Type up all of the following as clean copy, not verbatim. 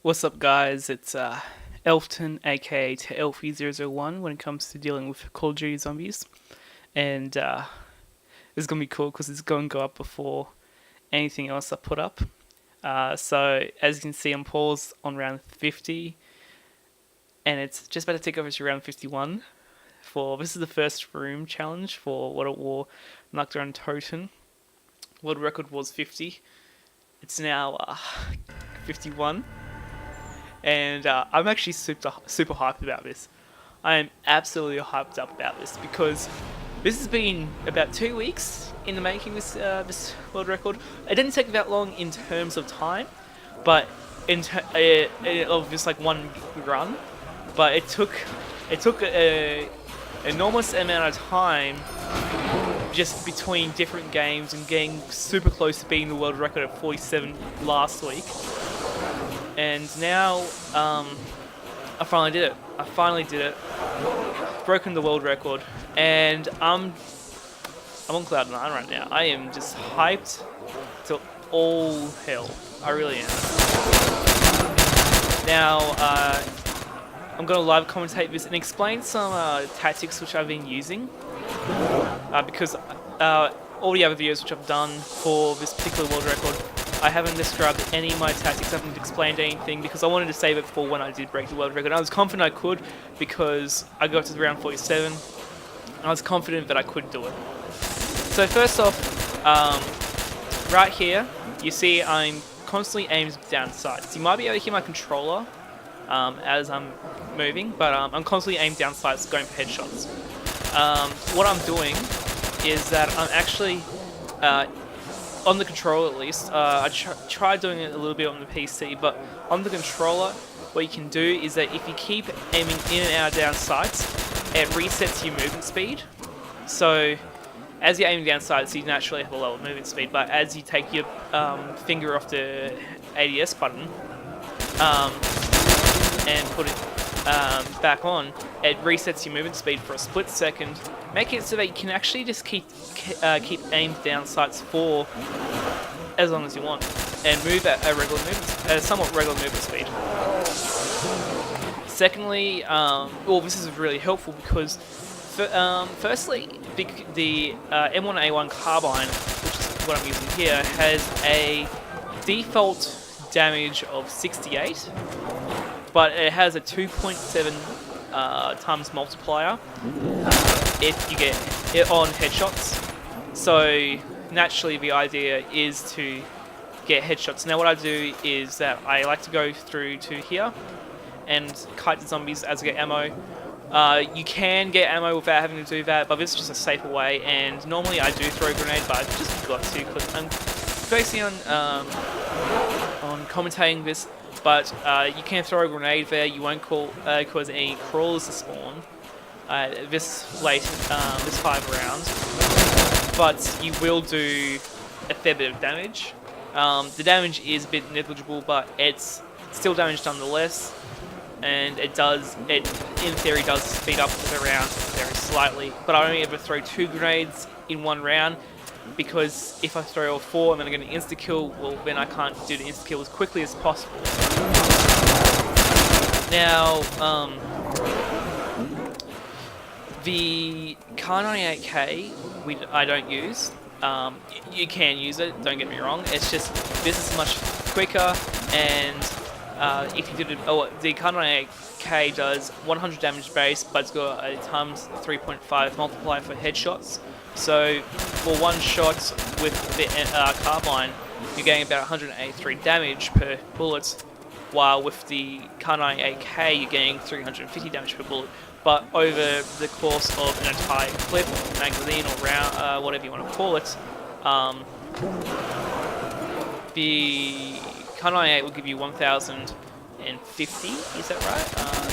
What's up, guys? It's Elfton, aka to Elfie001, when it comes to dealing with Call of Duty Zombies. And this is going to be cool because it's going to go up before anything else I put up. So, as you can see, I'm paused on round 50, and it's just about to take over to round 51. This is the first room challenge for World at War Nacht Der Untoten. World record was 50. It's now 51. And I'm actually super hyped about this. I am absolutely hyped up about this because this has been about 2 weeks in the making. This world record. It didn't take that long in terms of time, but of just like one run. But it took a enormous amount of time just between different games and getting super close to beating the world record at 47 last week. And now, I finally did it. Broken the world record, and I'm on cloud 9 right now. I am just hyped to all hell. I really am. Now, I'm gonna live commentate this and explain some tactics which I've been using, because all the other videos which I've done for this particular world record, I haven't described any of my tactics, I haven't explained anything because I wanted to save it for when I did break the world record. I was confident I could because I got to round 47 and I was confident that I could do it. So first off, right here, you see I'm constantly aimed down sights. You might be able to hear my controller as I'm moving, but I'm constantly aimed down sights going for headshots. What I'm doing is that I'm actually on the controller at least, I tried doing it a little bit on the PC, but on the controller, what you can do is that if you keep aiming in and out of down sights, it resets your movement speed. So, as you're aiming down sights, you naturally have a lower movement speed, but as you take your finger off the ADS button and put it back on, it resets your movement speed for a split second, making it so that you can actually just keep aimed down sights for as long as you want, and move at a somewhat regular movement speed. Secondly, this is really helpful because, firstly, the M1A1 carbine, which is what I'm using here, has a default damage of 68, but it has a 2.7 times multiplier if you get it on headshots. So naturally the idea is to get headshots. Now what I do is that I like to go through to here and kite the zombies as I get ammo. You can get ammo without having to do that, but this is just a safer way, and normally I do throw a grenade, but I just forgot to because I'm focusing on commentating this. But you can throw a grenade there, you won't cause any crawlers to spawn this late, this 5 rounds, but you will do a fair bit of damage. The damage is a bit negligible, but it's still damage nonetheless, and it in theory does speed up the round very slightly, but I only ever throw 2 grenades in 1 round, because if I throw all 4 and then I get an insta-kill, well then I can't do the insta-kill as quickly as possible. Now, the Kar 98K I don't use. You can use it, don't get me wrong, it's just this is much quicker, and if you did it, the Kar 98K does 100 damage base, but it's got a times 3.5 multiplier for headshots. So for one shot with the carbine, you're getting about 183 damage per bullet, while with the Kar 98K you're getting 350 damage per bullet. But over the course of an entire clip, magazine, or round, whatever you want to call it, the Kar 98 will give you 1,050. Is that right?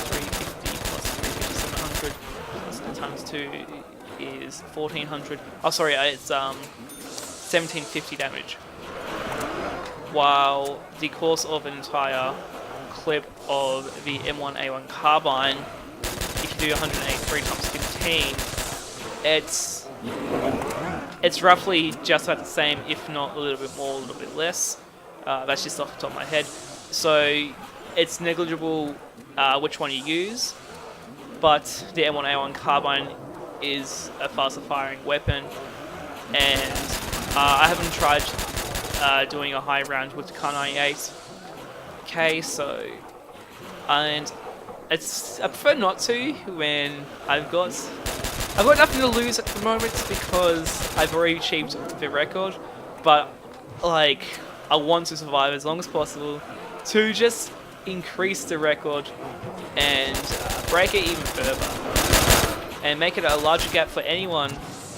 350 plus 350, 700 plus times 2 is 1,400. Oh, sorry, it's 1,750 damage. While the course of an entire clip of the M1A1 carbine, if you do 183 times 15, it's roughly just about the same, if not a little bit more, a little bit less. That's just off the top of my head. So it's negligible which one you use, but the M1A1 carbine is a faster firing weapon, and I haven't tried doing a high round with the Kar 98. Okay, so, and I prefer not to when I've got nothing to lose at the moment because I've already achieved the record, but like I want to survive as long as possible to just increase the record and break it even further and make it a larger gap for anyone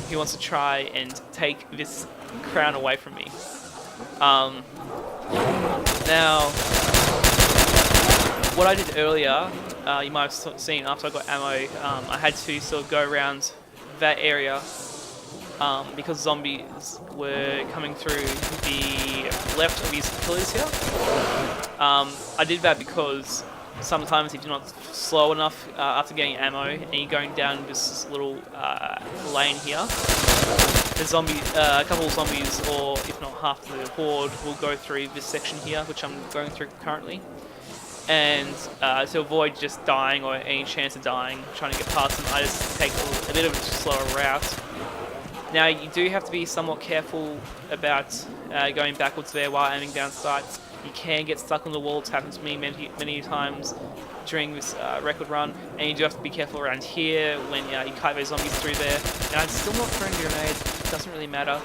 who wants to try and take this crown away from me. Now, what I did earlier, you might have seen after I got ammo, I had to sort of go around that area because zombies were coming through the left of these pillars here. I did that because sometimes if you're not slow enough after getting ammo and you're going down this little lane here, a couple of zombies, or if not half the horde, will go through this section here, which I'm going through currently. And to avoid just dying or any chance of dying, trying to get past them, I just take a bit of a slower route. Now, you do have to be somewhat careful about going backwards there while aiming down sights. You can get stuck on the wall. It's happened to me many times during this record run, and you do have to be careful around here when you kite those zombies through there. Now, I'm still not throwing grenades. It doesn't really matter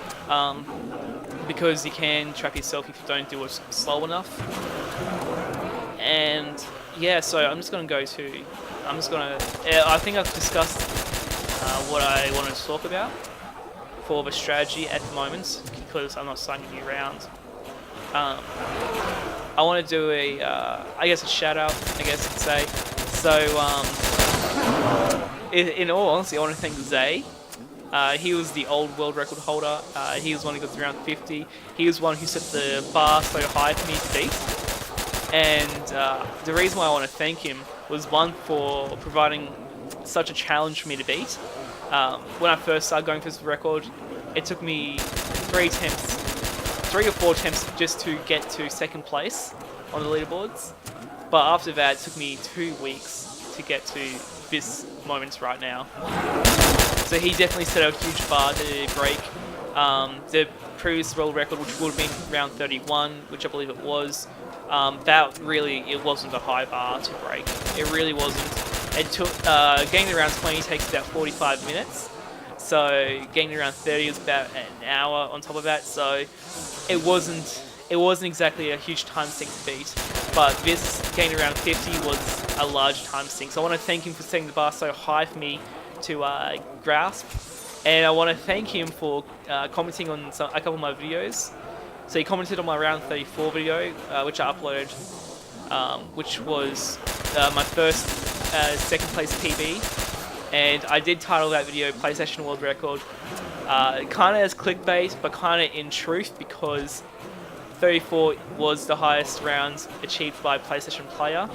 because you can trap yourself if you don't do it slow enough. And yeah, so I'm just going to go to. I think I've discussed what I wanted to talk about for the strategy at the moment because I'm not starting a new round. I want to do I guess a shout out, I guess you'd say. So, in all honesty, I want to thank Zay. He was the old world record holder. He was one who got to round 50. He was one who set the bar so high for me to beat. And the reason why I want to thank him was one for providing such a challenge for me to beat. When I first started going for this record, it took me 3 or 4 attempts just to get to second place on the leaderboards. But after that, it took me 2 weeks to get to this moment right now. So he definitely set a huge bar to break. The previous world record, which would have been round 31, which I believe it was, it wasn't a high bar to break. It really wasn't. It took, getting to round 20 takes about 45 minutes. So getting to round 30 is about an hour on top of that. So it wasn't exactly a huge time sink to beat. But this getting to round 50 was a large time sink. So I want to thank him for setting the bar so high for me to grasp. And I want to thank him for commenting on a couple of my videos. So he commented on my round 34 video, which I uploaded, which was my first second place PB. And I did title that video PlayStation World Record, kind of as clickbait, but kind of in truth, because 34 was the highest round achieved by a PlayStation player.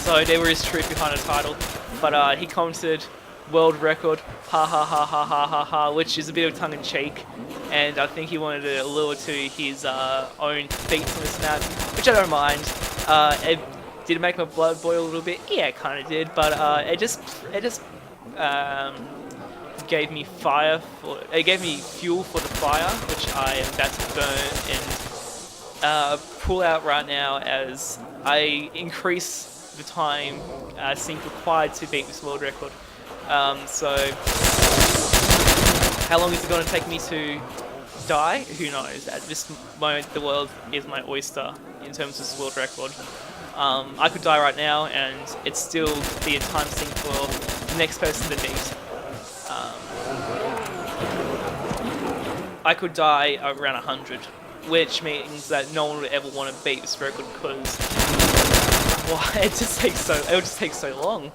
So there is truth behind the title. But he commented, world record, ha ha ha ha ha ha ha, which is a bit of tongue-in-cheek. And I think he wanted to allure to his own feats on this map, which I don't mind. Did it make my blood boil a little bit? Yeah, it kind of did, but it just gave me fuel for the fire, which I am about to burn and pull out right now as I increase the time sync required to beat this world record. So how long is it going to take me to die? Who knows? At this moment, the world is my oyster in terms of this world record. I could die right now, and it's still be a time sink for the next person to beat. I could die around 100, which means that no one would ever want to beat this record because, well, it just takes so long.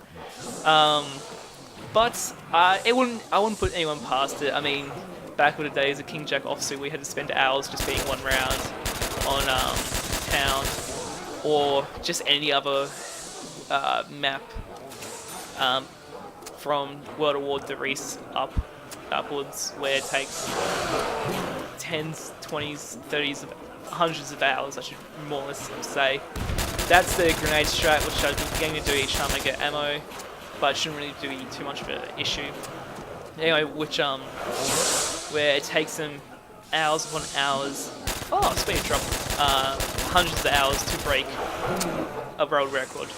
But I wouldn't put anyone past it. I mean, back in the days of King Jack Offsuit, we had to spend hours just beating one round on town, or just any other map from World Award to Reese upwards, where it takes 10s, 20s, 30s, hundreds of hours, I should more or less say. that's the grenade strat, which I'm going to do each time I get ammo, but it shouldn't really be too much of an issue. Anyway, where it takes them hours upon hours, speed drop, hundreds of hours to break a world record.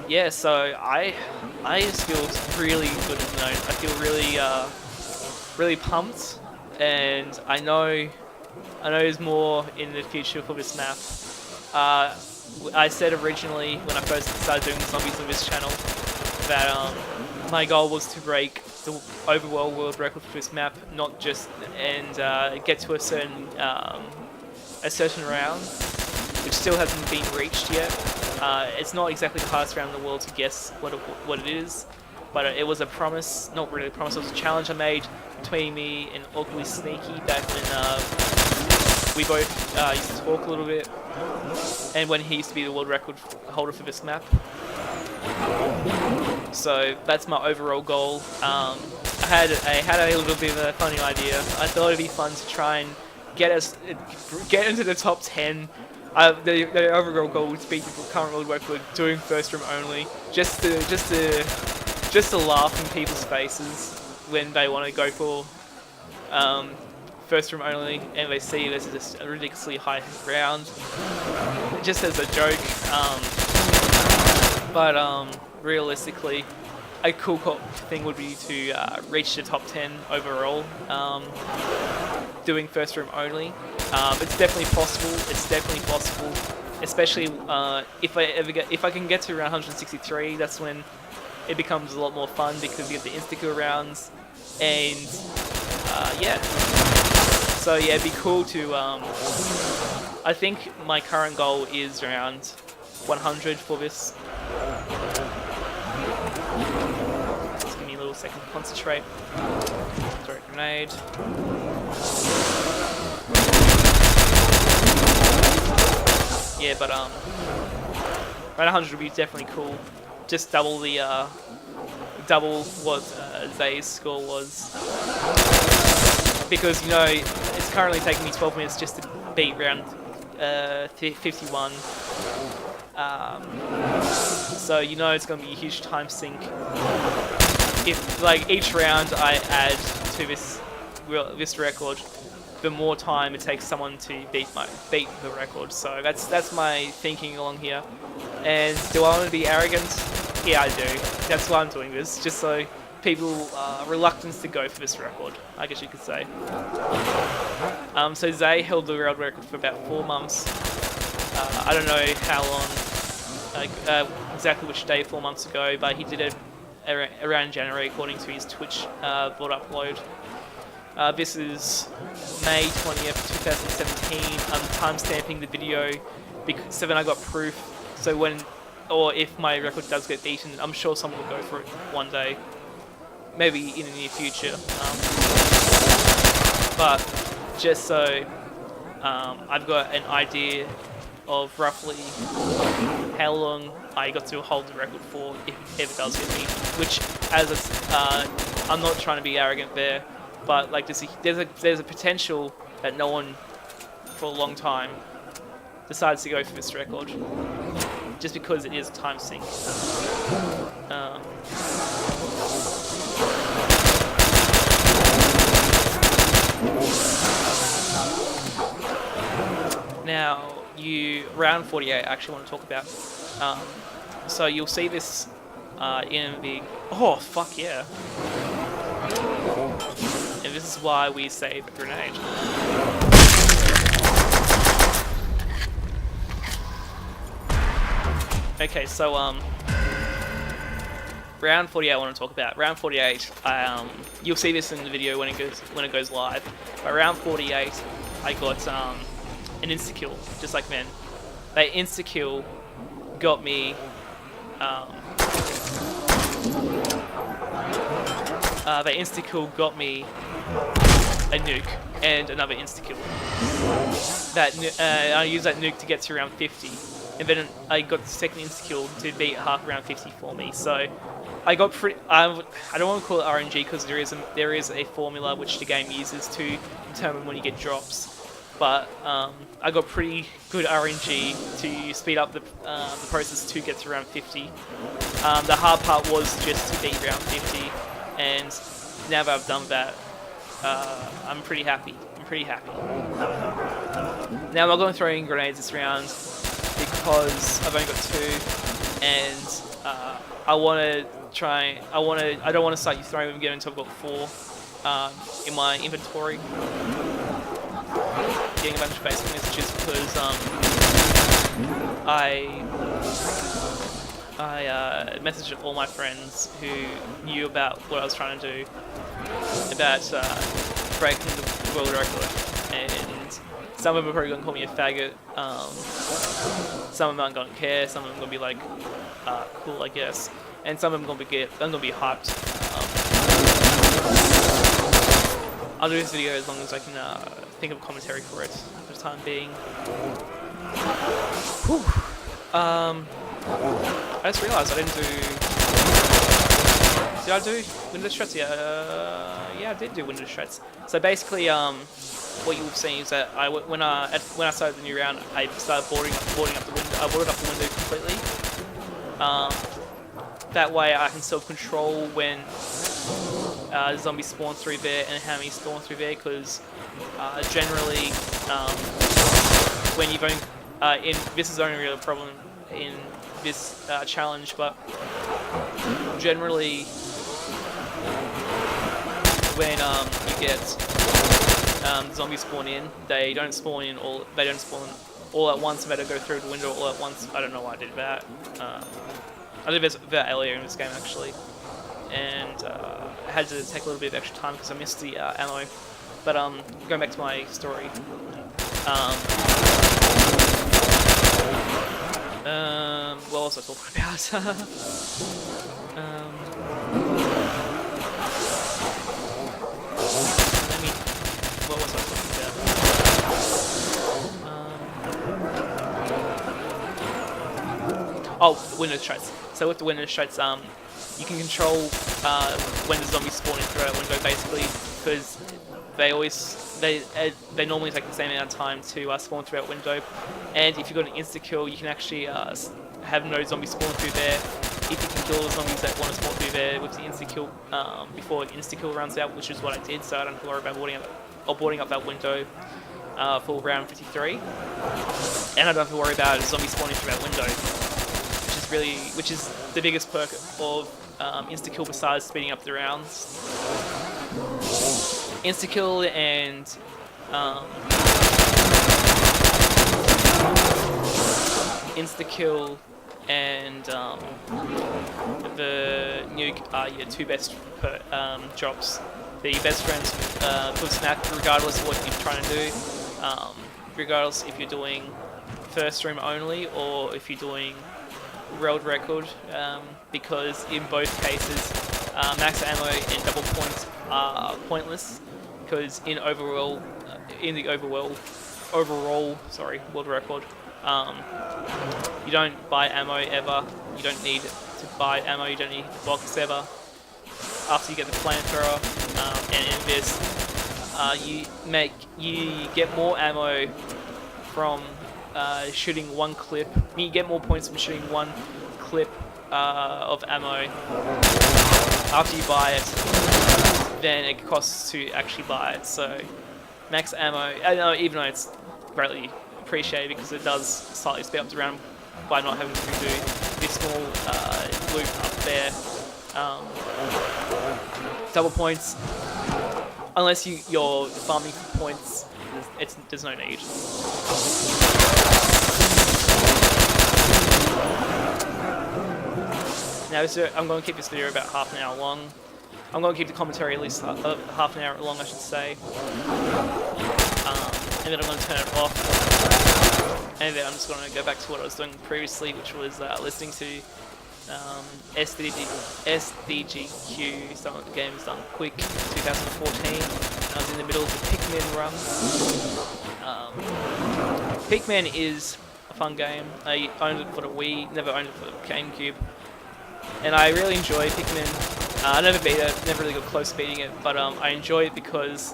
Yeah, so I just feel really good at the moment. I feel really pumped, and I know there's more in the future for this map. I said originally when I first started doing zombies on this channel that my goal was to break the overall world record for this map, not just get to a certain round, which still hasn't been reached yet. It's not exactly the hardest round in the world to guess what it is, but it was a promise, not really a promise, it was a challenge I made between me and Awkwardly Sneaky back when we both used to talk a little bit, and when he used to be the world record holder for this map. So that's my overall goal. I had a little bit of a funny idea. I thought it'd be fun to try and get into the top 10. The overall goal would be the current world record doing first room only, just to laugh in people's faces when they want to go for first room only and they see this is a ridiculously high round, just as a joke. But realistically, a cool thing would be to reach the top 10 overall, doing first room only. It's definitely possible. Especially if I can get to around 163. That's when it becomes a lot more fun because you get the insta-kill rounds, and yeah. So yeah, it'd be cool to. I think my current goal is around 100 for this. Just give me a little second to concentrate. Throw a grenade. Yeah, but around 100 would be definitely cool. Just double what Zay's score was, because it's currently taking me 12 minutes just to beat round 51. So it's going to be a huge time sink. If each round I add to this record, the more time it takes someone to beat the record. So that's my thinking along here. And do I want to be arrogant? Yeah, I do. That's why I'm doing this, just so people are reluctant to go for this record, I guess you could say. So Zay held the world record for about 4 months. I don't know how long, exactly which day 4 months ago, but he did it around January according to his Twitch VOD upload. This is May 20th, 2017. I'm timestamping the video so then I got proof. So if my record does get beaten, I'm sure someone will go for it one day, maybe in the near future. But just so I've got an idea of roughly how long I got to hold the record for if it does get beaten. Which, I'm not trying to be arrogant there, but there's a potential that no one for a long time decides to go for this record, just because it is a time sink. Now, round 48 I actually want to talk about. So you'll see this in the... Oh, fuck yeah. And this is why we save a grenade. Okay, so round 48 I want to talk about. Round 48, you'll see this in the video when it goes live. But round 48, I got an insta kill, just like men. That insta kill got me. That insta kill got me a nuke and another insta kill. I used that nuke to get to round 50. And then I got the second insta-kill to beat half round 50 for me. So I got pretty... I don't want to call it RNG because there is a formula which the game uses to determine when you get drops. but I got pretty good RNG to speed up the process to get to round 50. The hard part was just to beat round 50, and now that I've done that, I'm pretty happy. Now I'm not going to throw in grenades this round because I've only got 2, and I want to try. I don't want to start throwing them again until I've got 4 in my inventory. Getting a bunch of Facebook messages because I messaged all my friends who knew about what I was trying to do about breaking the world record, and some of them are probably going to call me a faggot. Some of them aren't going to care. Some of them are going to be like, cool, I guess, and some of them are going to be hyped. I'll do this video as long as I can think of commentary for it for the time being. Whew. I just realised I didn't do. Did I do window struts? Yeah, I did do window struts. So basically, what you've seen is that when I started the new round, I started boarding up the window. I boarded up the window completely. That way, I can self-control when zombies spawn through there and how many spawn through there. Because generally, when you've only this is only really a problem in this challenge, but generally when you get zombies spawn in, they don't spawn all at once. They don't go through the window all at once. I don't know why I did that. I did that earlier in this game actually, and I had to take a little bit of extra time because I missed the ammo. But going back to my story. What was I talking about? What was I talking about? Oh, window struts. So with the window struts, you can control when the zombies spawn in through a window, basically, because they normally take the same amount of time to spawn through that window. And if you've got an insta kill, you can actually have no zombies spawn through there. If you can kill the zombies that want to spawn through there with the insta kill before an insta kill runs out, which is what I did, so I don't have to worry about boarding up that window for round 53. And I don't have to worry about zombies spawning through that window, which is the biggest perk of insta kill besides speeding up the rounds. Insta kill and the nuke are your 2 best drops. They're your best friends for snack, regardless of what you're trying to do. Regardless if you're doing first room only or if you're doing world record, because in both cases, max ammo and double points are pointless. Because in the overall world record, you don't buy ammo ever. You don't need to buy ammo. You don't need the box ever. After you get the flamethrower, and in this, you get more ammo from shooting 1 clip. You get more points from shooting 1 clip of ammo after you buy it than it costs to actually buy it. So max ammo, even though it's greatly appreciated because it does slightly speed up the round by not having to do this small loop up there. Double points, unless you're farming for points, there's no need. Now I'm going to keep this video about half an hour long. I'm going to keep the commentary at least half an hour long, I should say. And then I'm going to turn it off. And then I'm just going to go back to what I was doing previously, which was listening to SDGQ, some of the games done quick, 2014. I was in the middle of the Pikmin run. Pikmin is a fun game. I owned it for the Wii, never owned it for the GameCube. And I really enjoy Pikmin. I never beat it, never really got close to beating it, but I enjoy it because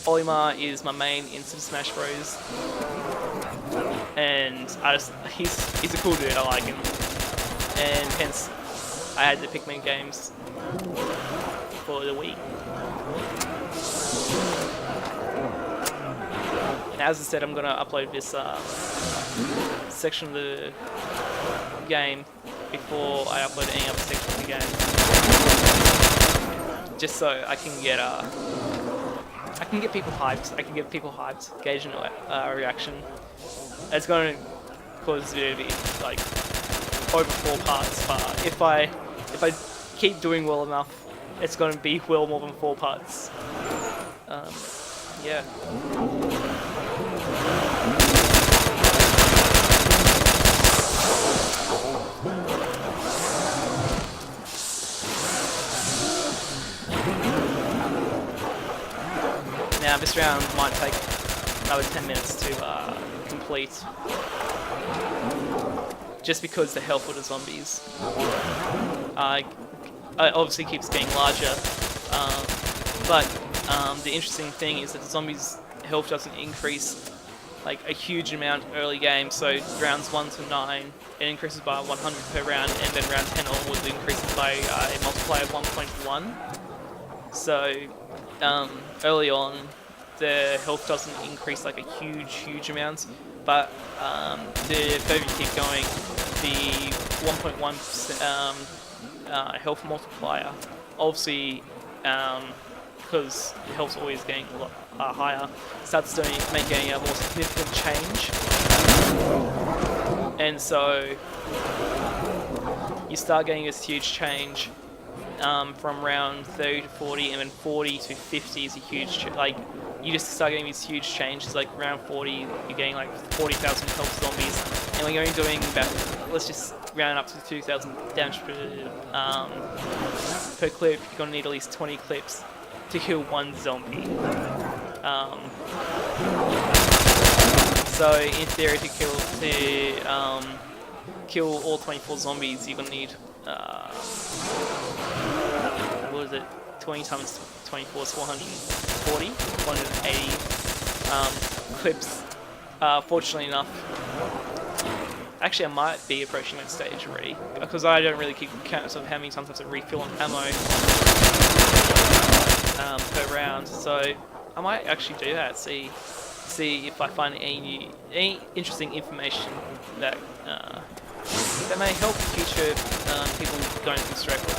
Olimar is my main in Super Smash Bros. And he's a cool dude. I like him, and hence I had the Pikmin games for the Wii. And as I said, I'm gonna upload this section of the game before I upload any other section of the game, just so I can get people hyped. I can get people hyped, gauge a reaction. It's going to cause the video to be like over 4 parts, but if I keep doing well enough, it's going to be well more than 4 parts. Yeah. Now this round might take another 10 minutes to complete, just because the health of the zombies obviously keeps getting larger, but the interesting thing is that the zombies' health doesn't increase like a huge amount early game. So rounds 1 to 9 it increases by 100 per round, and then round 10 onwards it increases by a multiplier of 1.1. So early on the health doesn't increase like a huge amount, but the further you keep going, the 1.1% health multiplier, obviously because the health's always getting a lot higher, starts making a more significant change. And so you start getting this huge change from round 30 to 40, and then 40 to 50 is a huge like you just start getting these huge changes. Like round 40 you're getting like 40,000 health zombies, and when you're only doing about, let's just round up to 2,000 damage per clip, you're gonna need at least 20 clips to kill one zombie. So in theory, to kill all 24 zombies, you're gonna need what is it? 20 times 24 is 440, 480 clips. Fortunately enough, actually I might be approaching that stage already, because I don't really keep count of how many times I have to refill on ammo per round. So I might actually do that. See if I find any interesting information that that may help future people going through this record.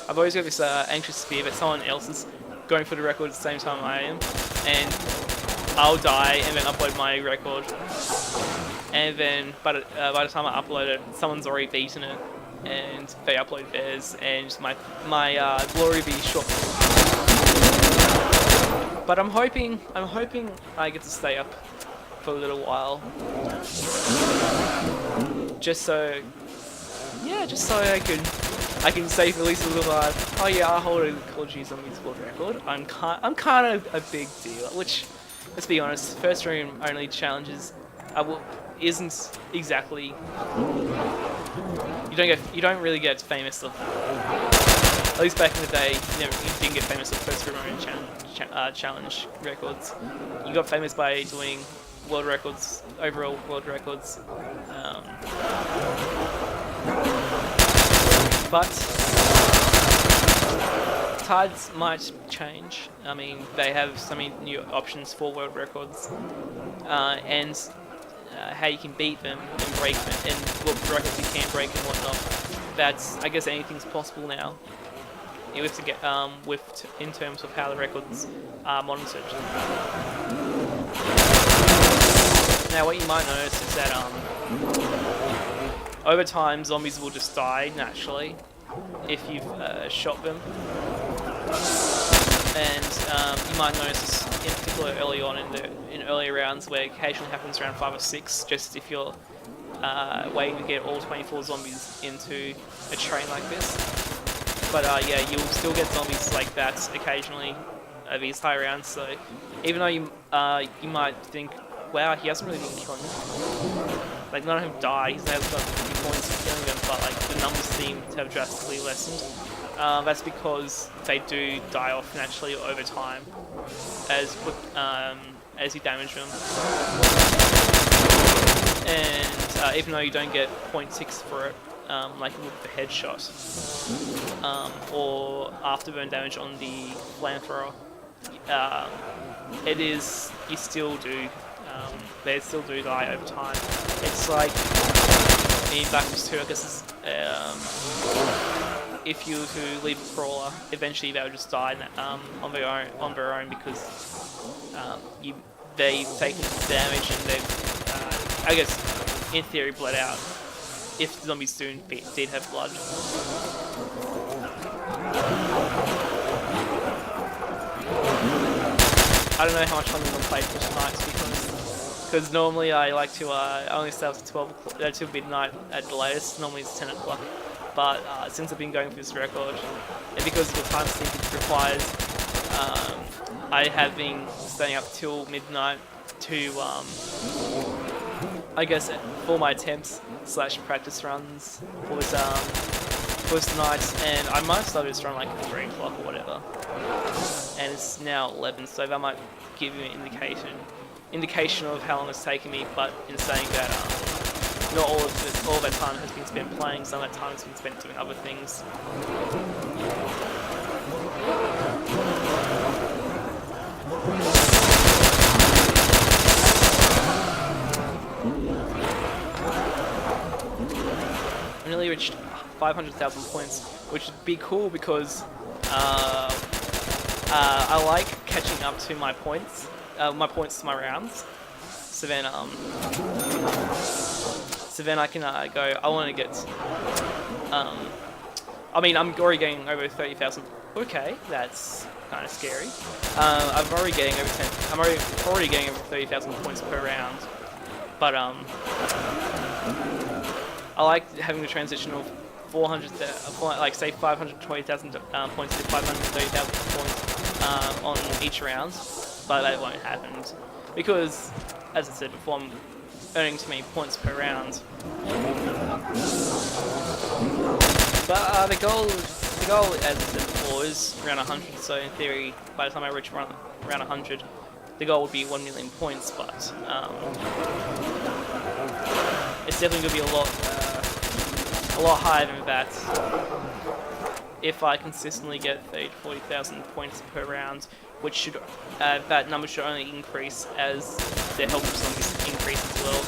I've always got this anxious fear that someone else is going for the record at the same time I am, and I'll die and then upload my record, and then by the time I upload it, someone's already beaten it, and they upload theirs, and my glory be short. But I'm hoping I get to stay up for a little while, just so I can say at least a little oh yeah, I hold a Call of Duty Zombies world record. I'm kind of a big deal, which, let's be honest, first room only challenges isn't exactly, you don't really get famous of, at least back in the day, you didn't get famous of first room only challenge records. You got famous by doing world records, overall world records. But tides might change. I mean, they have so many new options for world records, and how you can beat them and break them, and what records you can break and whatnot. I guess anything's possible now. You have to get in terms of how the records are monitored. Now, what you might notice is that over time, zombies will just die naturally if you've shot them, and you might notice, in particular, early on in earlier rounds, where occasionally happens around 5 or 6, just if you're waiting to get all 24 zombies into a train like this. But yeah, you'll still get zombies like that occasionally at these high rounds. So even though you might think, wow, he hasn't really been killing them, like none of them die, he's able to have 50 points for killing them, but like the numbers seem to have drastically lessened. That's because they do die off naturally over time as you damage them. And even though you don't get 0.6 for it, like with the headshot or afterburn damage on the flamethrower, you still do. They still do die over time. It's like in Black Ops 2, I guess. If you were to leave a crawler, eventually they would just die on their own because they've taken damage and they've, I guess, in theory, bled out. If zombies did have blood. I don't know how much I'm going to play for tonight because normally I like to I only stay up to 12 till midnight at the latest. Normally it's 10 o'clock. But since I've been going for this record, and because of the time sync it requires, I have been staying up till midnight to, I guess, for my attempts / practice runs was night, and I might have started this run like 3 o'clock or whatever, and it's now 11, so that might give you an indication of how long it's taken me. But in saying that, not all of that time has been spent playing, some of that time has been spent doing other things. I nearly reached 500,000 points, which would be cool because I like catching up to my points to my rounds. So then I can go, I want to get, I mean, I'm already getting over 30,000. Okay, that's kind of scary. I'm already getting over 30,000 points per round. But I like having the transition of say 520,000 points to 530,000 points on each round. But that won't happen because, as I said before, I'm earning too many points per round. But the goal, as I said before, is around 100. So in theory, by the time I reach around 100, the goal would be 1 million points. But it's definitely going to be a lot higher than that if I consistently get 30,000 to 40,000 points per round, which should that number should only increase as the health of zombies increase as well.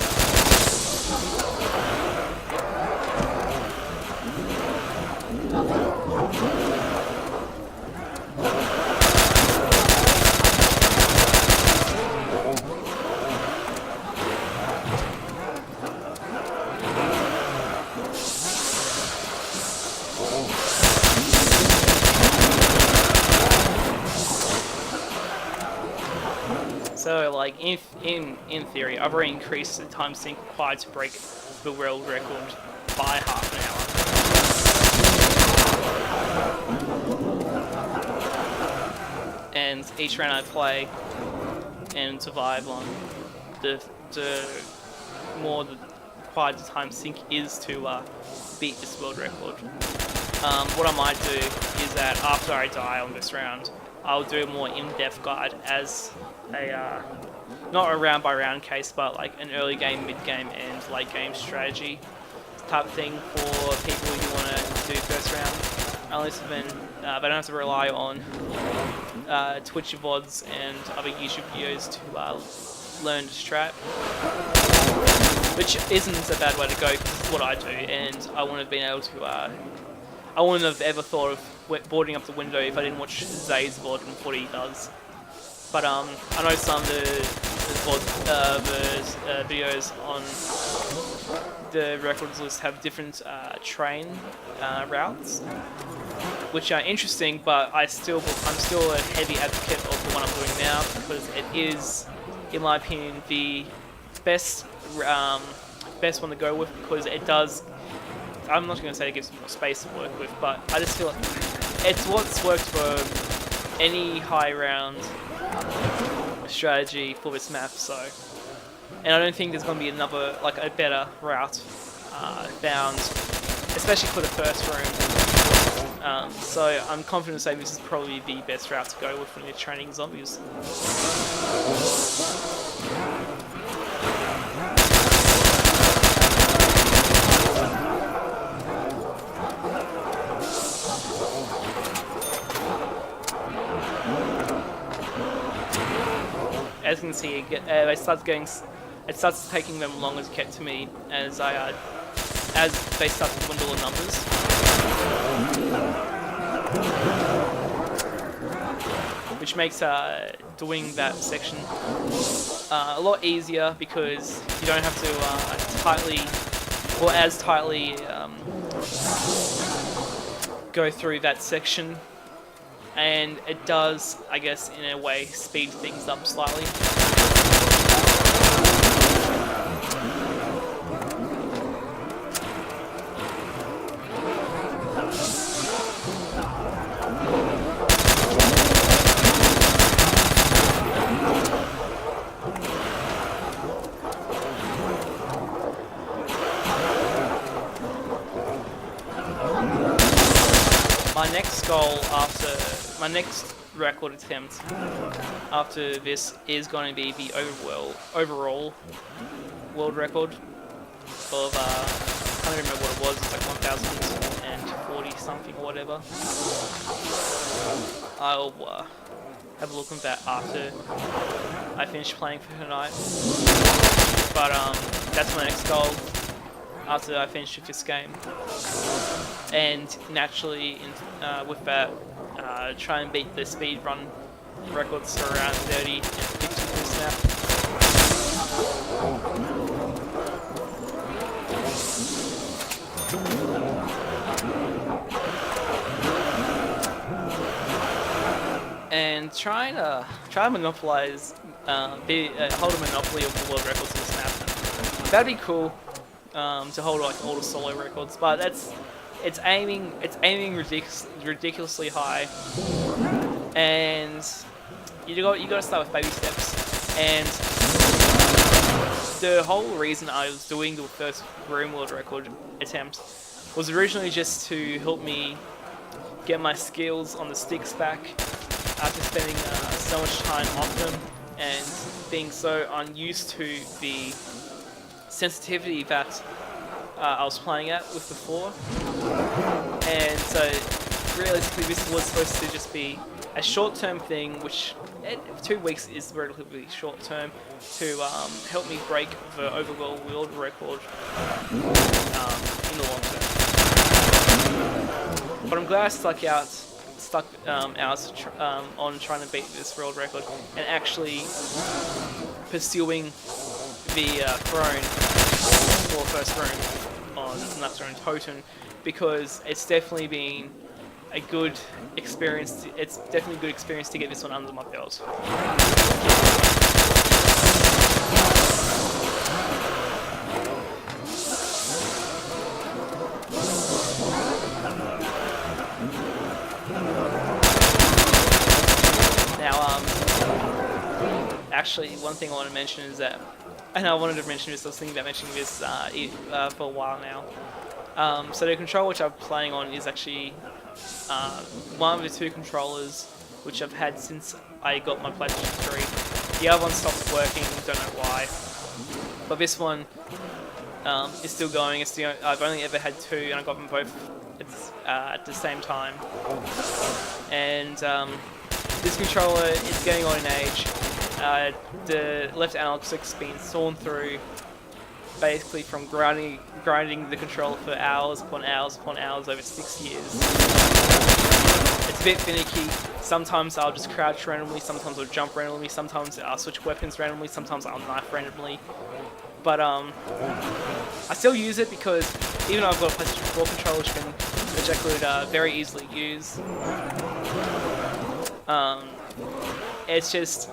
So, like, in theory, I've already increased the time sync required to break the world record by half an hour. And each round I play and survive on, the more the required time sync is to beat this world record. What I might do is that after I die on this round, I'll do a more in-depth guide as a, not a round-by-round case, but like an early game, mid-game, and late-game strategy type thing for people who want to do first round. At least then they don't have to rely on Twitch VODs and other YouTube videos to learn to strat, which isn't a bad way to go because it's what I do, and I wouldn't have been able to. I wouldn't have ever thought of boarding up the window if I didn't watch Zay's VOD and what he does. But I know some of the videos on the records list have different train routes, which are interesting. But I'm still a heavy advocate of the one I'm doing now because it is, in my opinion, the best one to go with because it does. I'm not going to say it gives more space to work with, but I just feel like it's what's worked for any high round strategy for this map. So, and I don't think there's going to be another, like a better route found, especially for the first room. So I'm confident to say this is probably the best route to go with when you're training zombies. As you can see, it starts taking them longer to get to me as they start to dwindle in numbers. Which makes doing that section a lot easier because you don't have to as tightly go through that section. And it does, I guess, in a way, speed things up slightly. My next record attempt after this is going to be the overall world record of, I can't remember what it was, it's like 1040 something or whatever. I'll have a look at that after I finish playing for tonight. But that's my next goal after I finish with this game. And naturally, with that, try and beat the speed run records for around 30 and 50 per snap. And try and monopolize, hold a monopoly of the world records in this map. That'd be cool to hold like all the solo records, but it's aiming ridiculously high, and you got to start with baby steps. And the whole reason I was doing the first room world record attempt was originally just to help me get my skills on the sticks back after spending so much time off them and being so unused to the sensitivity that I was playing at with before. And so realistically this was supposed to just be a short-term thing, which 2 weeks is relatively short-term, to help me break the overall world record in the long term. But I'm glad I stuck out on trying to beat this world record and actually pursuing the throne for first room on Nacht Der Untoten, because it's definitely been a good experience. It's definitely a good experience to get this one under my belt. Actually, one thing I want to mention is that, and I wanted to mention this, I was thinking about mentioning this for a while now. So the controller which I'm playing on is actually one of the two controllers which I've had since I got my PlayStation 3. The other one stopped working, don't know why. But this one is still going. I've only ever had two, and I got them both at the same time. And this controller is getting on in age. The left analog stick's been sawn through, basically from grinding the controller for hours upon hours upon hours over 6 years. It's a bit finicky. Sometimes I'll just crouch randomly, sometimes I'll jump randomly, sometimes I'll switch weapons randomly, sometimes I'll knife randomly. But I still use it because even though I've got a PlayStation 4 controller which I could very easily use, it's just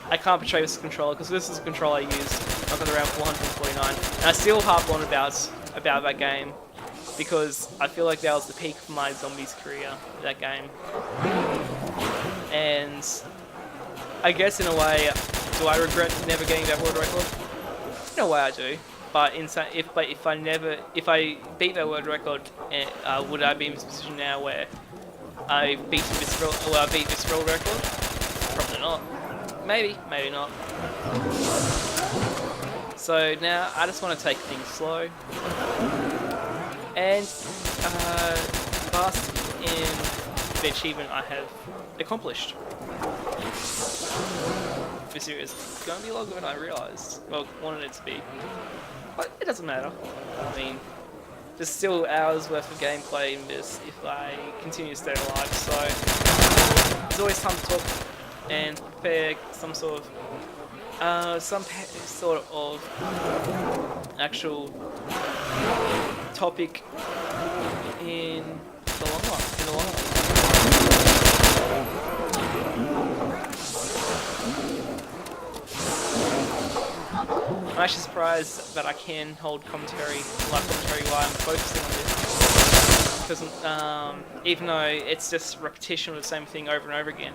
I can't portray this controller because this is a controller I used. I got around 449, and I still harp on about that game because I feel like that was the peak of my zombies career. That game, and I guess in a way, do I regret never getting that world record? In a way, I do. But if I beat that world record, would I be in this position now where I beat this world record? Probably not. Maybe, maybe not. So now I just want to take things slow and bask in the achievement I have accomplished. This series is going to be longer than I realised. Well, wanted it to be. But it doesn't matter. I mean, there's still hours worth of gameplay in this if I continue to stay alive, so there's always time to talk and prepare some sort of actual topic in the long run. I'm actually surprised that I can hold live commentary while I'm focusing on this, because even though it's just repetition of the same thing over and over again,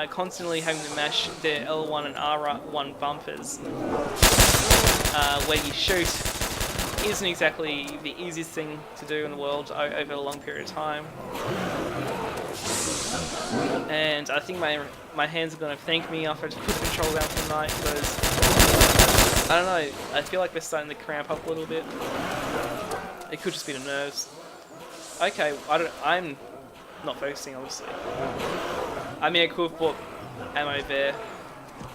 constantly having to mash the L1 and R1 bumpers where you shoot isn't exactly the easiest thing to do in the world over a long period of time. And I think my hands are going to thank me after I just put the control down for the night, because I don't know, I feel like they're starting to cramp up a little bit. It could just be the nerves. Okay, I'm not focusing, obviously. I mean, I could have bought ammo there,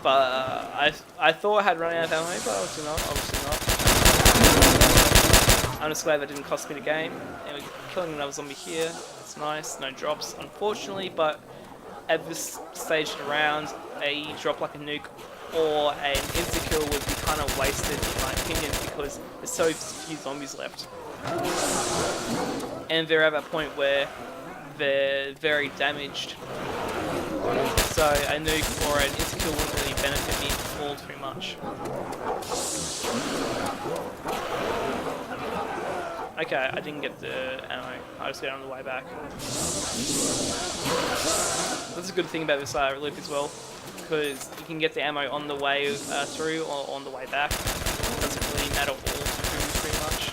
but I thought I had run out of ammo, but obviously not. I'm just glad that didn't cost me the game. And we're killing another zombie here. It's nice. No drops, unfortunately, but at this stage of the round, a drop like a nuke or an insta-kill would be kind of wasted, in my opinion, because there's so few zombies left. And they're at that point where they're very damaged. So a nuke or an insta-kill wouldn't really benefit me all too much. Okay, I didn't get the ammo. I just got it on the way back. That's a good thing about this loop as well, because you can get the ammo on the way through or on the way back. It doesn't really matter all through pretty much.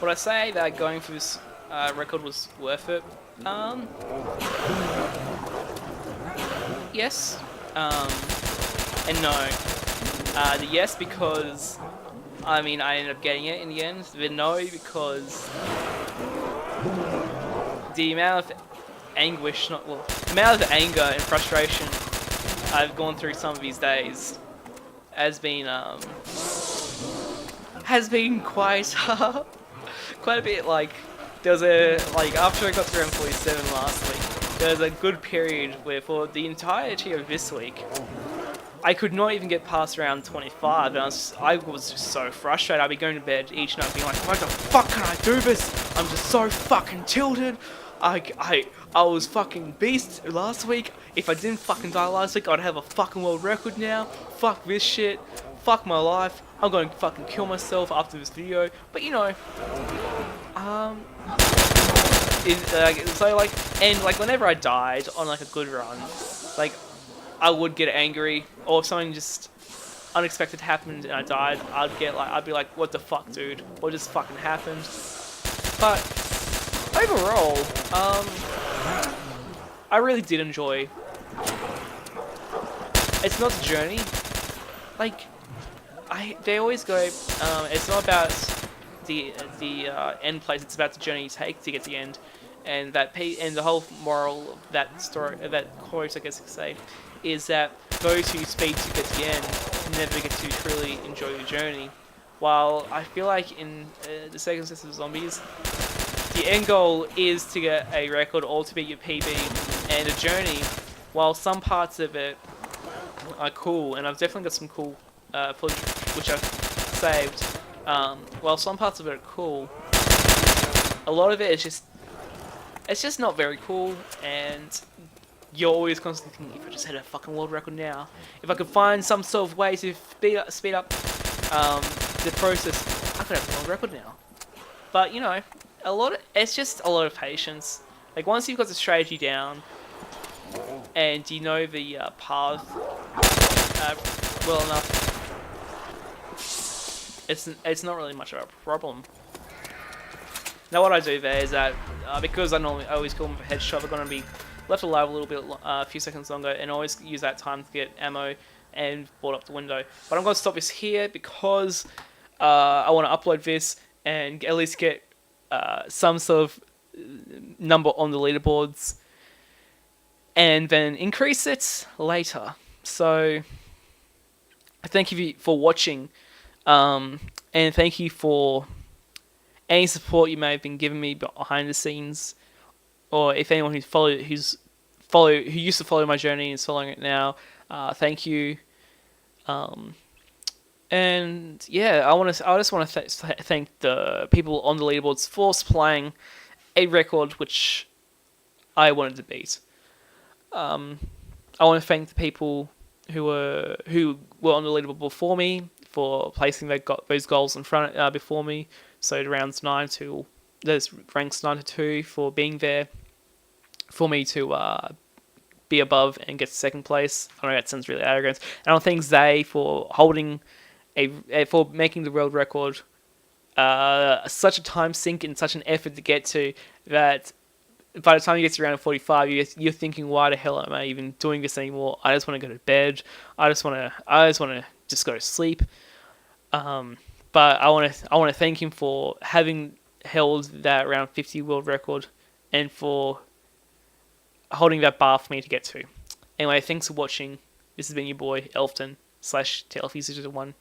Would I say that going through this record was worth it? Yes. And no. The yes because, I mean, I ended up getting it in the end. The no because the amount of anguish, the amount of anger and frustration I've gone through some of these days has been quite quite a bit. Like, there was after I got to round 47 last week, there was a good period where for the entirety of this week, I could not even get past round 25, and I was just so frustrated. I'd be going to bed each night being like, why the fuck can I do this? I'm just so fucking tilted. I was fucking beast last week. If I didn't fucking die last week, I'd have a fucking world record now. Fuck this shit. Fuck my life. I'm going to fucking kill myself after this video. But you know, whenever I died on like a good run, like, I would get angry, or if something just unexpected happened and I died, I'd be like, what the fuck, dude? What just fucking happened? But overall, I really did enjoy. It's not the journey. Like, they always go. It's not about the end place. It's about the journey you take to get to the end, and the whole moral of that story, that quote, I guess you could say, is that those who speed to get to the end never get to truly enjoy the journey. While I feel like in the circumstances of zombies, the end goal is to get a record or to beat your PB, and a journey, while some parts of it are cool, and I've definitely got some cool footage which I've saved, while some parts of it are cool, a lot of it is just it's just not very cool, and you're always constantly thinking, if I just had a fucking world record now, if I could find some sort of way to speed up the process, I could have a world record now. But you know, it's just a lot of patience. Like once you've got the strategy down, and you know the path well enough, it's not really much of a problem. Now what I do there is that because I always call them for headshot, they're going to be left alive a little bit, a few seconds longer, and always use that time to get ammo and board up the window. But I'm going to stop this here because I want to upload this and at least get some sort of number on the leaderboards, and then increase it later. So thank you for watching, and thank you for any support you may have been giving me behind the scenes, or if anyone who used to follow my journey and is following it now, thank you. And yeah, I just want to thank the people on the leaderboards for supplying a record which I wanted to beat. I want to thank the people who were on the leaderboard before me for placing those goals in front before me. So there's ranks 9 to 2 for being there for me to be above and get second place. I know that sounds really arrogant. And I want to thank Zay for holding for making the world record such a time sink and such an effort to get to that. By the time you get to round 45, you're thinking, why the hell am I even doing this anymore? I just want to go to bed. I just want to just go to sleep. But I want to thank him for having held that round 50 world record and for holding that bar for me to get to. Anyway, thanks for watching. This has been your boy Elfton / Telfie01.